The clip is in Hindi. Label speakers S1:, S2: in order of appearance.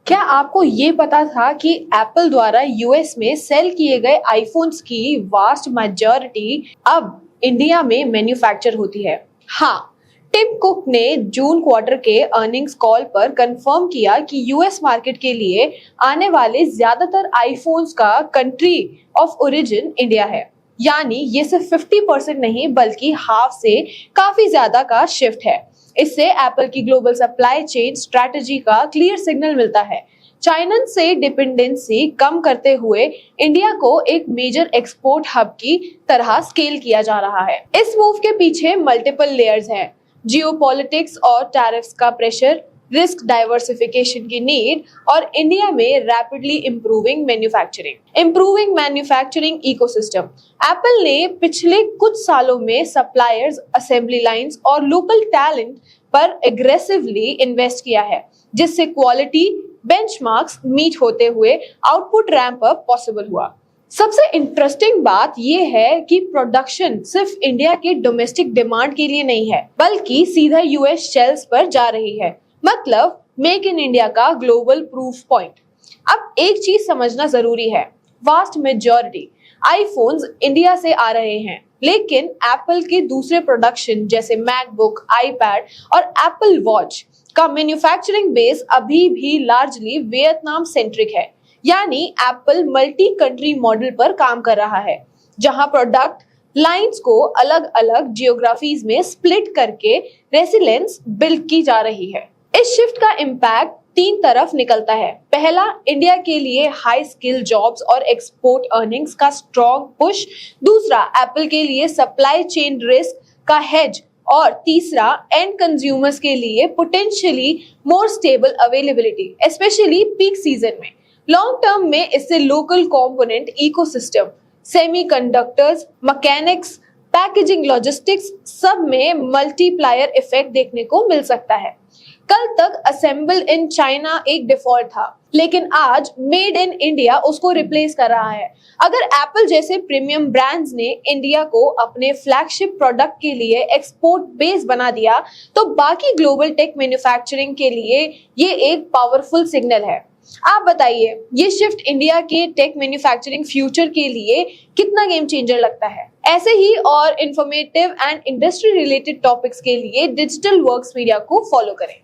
S1: क्या आपको ये पता था कि एप्पल द्वारा यूएस में सेल किए गए आईफोन्स की वास्ट मेजॉरिटी अब इंडिया में मैन्युफैक्चर होती है? हाँ, टिम कुक ने जून क्वार्टर के अर्निंग्स कॉल पर कंफर्म किया कि यूएस मार्केट के लिए आने वाले ज्यादातर आईफोन्स का कंट्री ऑफ ओरिजिन इंडिया है। यानी ये सिर्फ 50% नहीं बल्कि हाफ से काफी ज्यादा का शिफ्ट है। इससे एप्पल की ग्लोबल सप्लाई चेन स्ट्रैटेजी का क्लियर सिग्नल मिलता है। चाइना से डिपेंडेंसी कम करते हुए इंडिया को एक मेजर एक्सपोर्ट हब की तरह स्केल किया जा रहा है। इस मूव के पीछे मल्टीपल लेयर्स हैं, जियोपॉलिटिक्स और टैरिफ्स का प्रेशर, रिस्क डाइवर्सिफिकेशन की नीड और इंडिया में rapidly improving manufacturing ecosystem. Apple ने पिछले कुछ सालों में सप्लायर्स, असेंबली लाइंस और लोकल टैलेंट पर एग्रेसिवली इन्वेस्ट किया है, जिससे क्वालिटी बेंचमार्क्स मीट होते हुए आउटपुट रैंप अप पॉसिबल हुआ। सबसे इंटरेस्टिंग बात यह है कि प्रोडक्शन सिर्फ इंडिया के डोमेस्टिक डिमांड के लिए नहीं है, बल्कि सीधा यूएस शेल्स पर जा रही है। मतलब मेक इन इंडिया का ग्लोबल प्रूफ पॉइंट। अब एक चीज समझना जरूरी है, वास्ट मेजॉरिटी आईफोन्स इंडिया से आ रहे हैं, लेकिन एप्पल के दूसरे प्रोडक्शन जैसे मैकबुक, आईपैड और एप्पल वॉच का मैन्युफैक्चरिंग बेस अभी भी लार्जली वियतनाम सेंट्रिक है। यानी एप्पल मल्टी कंट्री मॉडल पर काम कर रहा है, जहां प्रोडक्ट लाइंस को अलग अलग जियोग्राफीज में स्प्लिट करके रेसिलेंस बिल्ड की जा रही है। इस शिफ्ट का इम्पैक्ट तीन तरफ निकलता है। पहला, इंडिया के लिए हाई स्किल जॉब्स और एक्सपोर्ट अर्निंग्स का स्ट्रॉन्ग पुश। दूसरा, एप्पल के लिए सप्लाई चेन रिस्क का हेज। और तीसरा, एंड कंज्यूमर्स के लिए potentially more stable availability, specially peak season में। लॉन्ग टर्म में इससे local component ecosystem, semiconductors, mechanics, packaging, logistics सब में मल्टीप्लायर इफेक्ट देखने को मिल सकता है। कल तक असेंबल इन चाइना एक डिफॉल्ट था, लेकिन आज मेड इन इंडिया उसको रिप्लेस कर रहा है। अगर एप्पल जैसे प्रीमियम ब्रांड्स ने इंडिया को अपने फ्लैगशिप प्रोडक्ट के लिए एक्सपोर्ट बेस बना दिया, तो बाकी ग्लोबल टेक मैन्युफैक्चरिंग के लिए ये एक पावरफुल सिग्नल है। आप बताइए, ये शिफ्ट इंडिया के टेक मैन्युफैक्चरिंग फ्यूचर के लिए कितना गेम चेंजर लगता है? ऐसे ही और informative and industry related topics के लिए डिजिटल वर्क्स मीडिया को फॉलो करें।